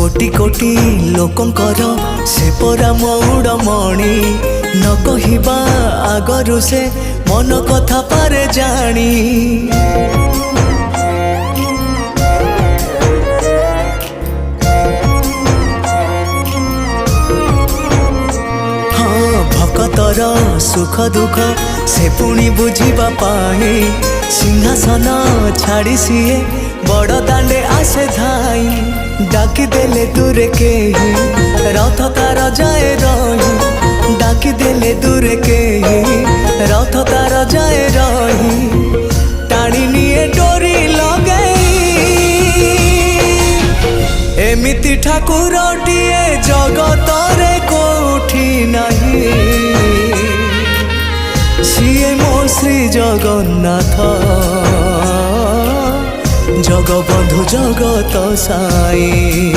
कोटि कोटि लोकंकर से परा मौड़मणि न कहिबा आगरु से मन कथा पारे जानी। हाँ भक्तर सुख दुख से पुणी बुझिबा पाई सिंहासन छाड़ी सीए बड़ दांडे आसे धाई। डाकी देले दूरे के ही रथ तार जाए रही। डाकी देले दूरे के ही रथ तार जाए रही। टाणी निए डोरी लगई एमिति ठाकुरटिए जगतरे कोठी नहीं। सिए मो श्री जगन्नाथ जगबंधु जगत साई।